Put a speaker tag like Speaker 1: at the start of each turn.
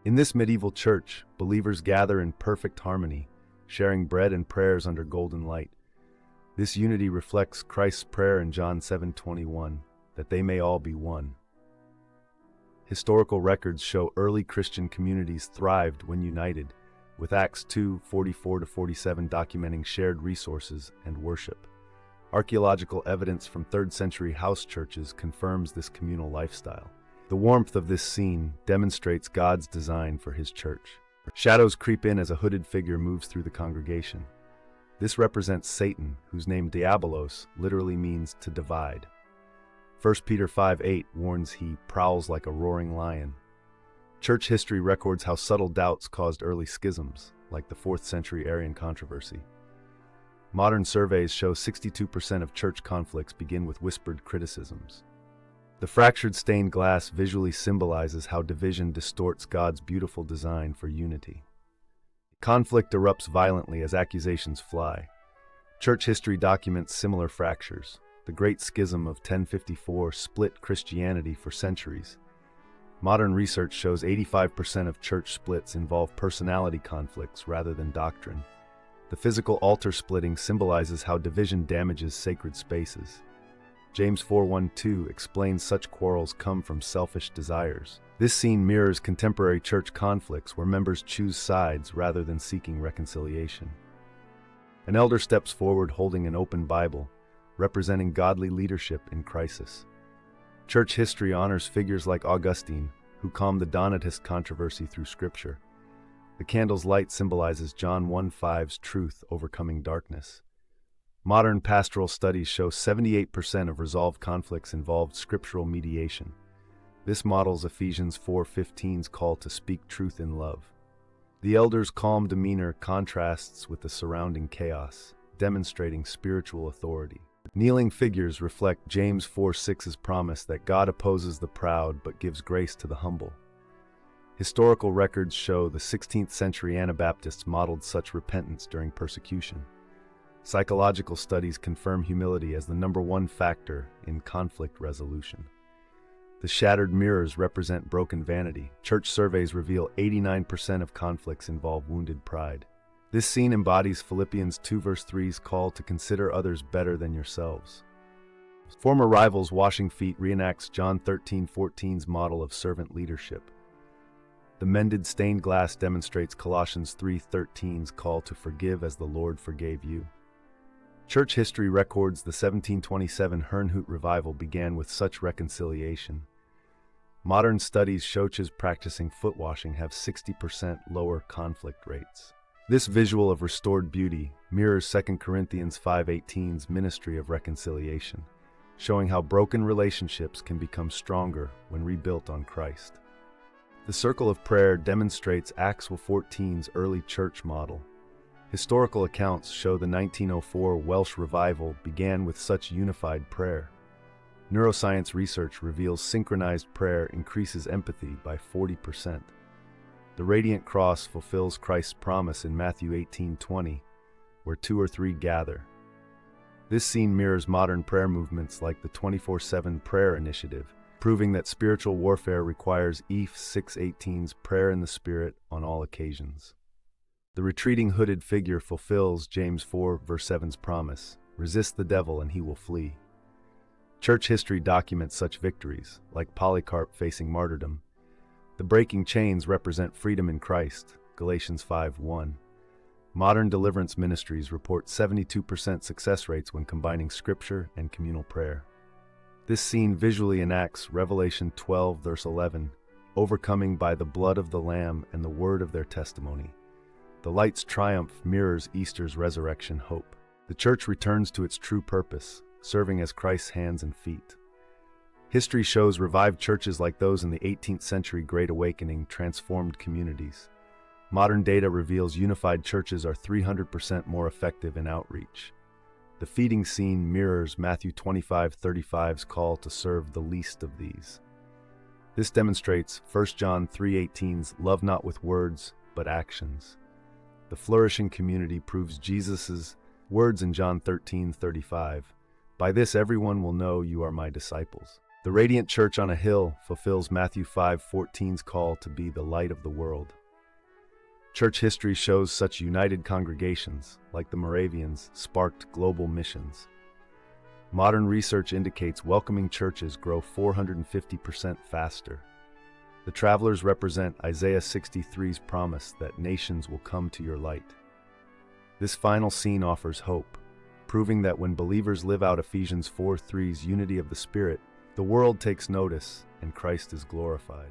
Speaker 1: In this medieval church, believers gather in perfect harmony, sharing bread and prayers under golden light. This unity reflects Christ's prayer in John 7:21, that they may all be one. Historical records show early Christian communities thrived when united, with Acts 2:44-47 documenting shared resources and worship. Archaeological evidence from 3rd century house churches confirms this communal lifestyle. The warmth of this scene demonstrates God's design for his church. Shadows creep in as a hooded figure moves through the congregation. This represents Satan, whose name Diabolos literally means to divide. 1 Peter 5:8 warns he prowls like a roaring lion. Church history records how subtle doubts caused early schisms, like the 4th century Arian controversy. Modern surveys show 62% of church conflicts begin with whispered criticisms. The fractured stained glass visually symbolizes how division distorts God's beautiful design for unity. Conflict erupts violently as accusations fly. Church history documents similar fractures. The Great Schism of 1054 split Christianity for centuries. Modern research shows 85% of church splits involve personality conflicts rather than doctrine. The physical altar splitting symbolizes how division damages sacred spaces. James 4:1-2 explains such quarrels come from selfish desires. This scene mirrors contemporary church conflicts where members choose sides rather than seeking reconciliation. An elder steps forward holding an open Bible, representing godly leadership in crisis. Church history honors figures like Augustine, who calmed the Donatist controversy through Scripture. The candle's light symbolizes John 1:5's truth overcoming darkness. Modern pastoral studies show 78% of resolved conflicts involved scriptural mediation. This models Ephesians 4:15's call to speak truth in love. The elders' calm demeanor contrasts with the surrounding chaos, demonstrating spiritual authority. Kneeling figures reflect James 4:6's promise that God opposes the proud but gives grace to the humble. Historical records show the 16th century Anabaptists modeled such repentance during persecution. Psychological studies confirm humility as the #1 factor in conflict resolution. The shattered mirrors represent broken vanity. Church surveys reveal 89% of conflicts involve wounded pride. This scene embodies Philippians 2:3's call to consider others better than yourselves. Former rivals washing feet reenacts John 13:14's model of servant leadership. The mended stained glass demonstrates Colossians 3:13's call to forgive as the Lord forgave you. Church history records the 1727 Herrnhut revival began with such reconciliation. Modern studies show churches practicing foot washing have 60% lower conflict rates. This visual of restored beauty mirrors 2 Corinthians 5:18's ministry of reconciliation, showing how broken relationships can become stronger when rebuilt on Christ. The circle of prayer demonstrates Acts 14's early church model. Historical accounts show the 1904 Welsh revival began with such unified prayer. Neuroscience research reveals synchronized prayer increases empathy by 40%. The radiant cross fulfills Christ's promise in Matthew 18:20, where 2 or 3 gather. This scene mirrors modern prayer movements like the 24/7 prayer initiative, proving that spiritual warfare requires Eph 6:18's prayer in the Spirit on all occasions. The retreating hooded figure fulfills James 4:7's promise, resist the devil and he will flee. Church history documents such victories, like Polycarp facing martyrdom. The breaking chains represent freedom in Christ, Galatians 5:1. Modern deliverance ministries report 72% success rates when combining scripture and communal prayer. This scene visually enacts Revelation 12:11, overcoming by the blood of the Lamb and the word of their testimony. The light's triumph mirrors Easter's resurrection hope. The church returns to its true purpose, serving as Christ's hands and feet. History shows revived churches like those in the 18th century Great Awakening transformed communities. Modern data reveals unified churches are 300% more effective in outreach. The feeding scene mirrors Matthew 25:35's call to serve the least of these. This demonstrates 1 John 3:18's love not with words, but actions. The flourishing community proves Jesus' words in John 13:35, "By this everyone will know you are my disciples." The radiant church on a hill fulfills Matthew 5:14's call to be the light of the world. Church history shows such united congregations, like the Moravians, sparked global missions. Modern research indicates welcoming churches grow 450% faster. The travelers represent Isaiah 63's promise that nations will come to your light. This final scene offers hope, proving that when believers live out Ephesians 4:3's unity of the Spirit, the world takes notice and Christ is glorified.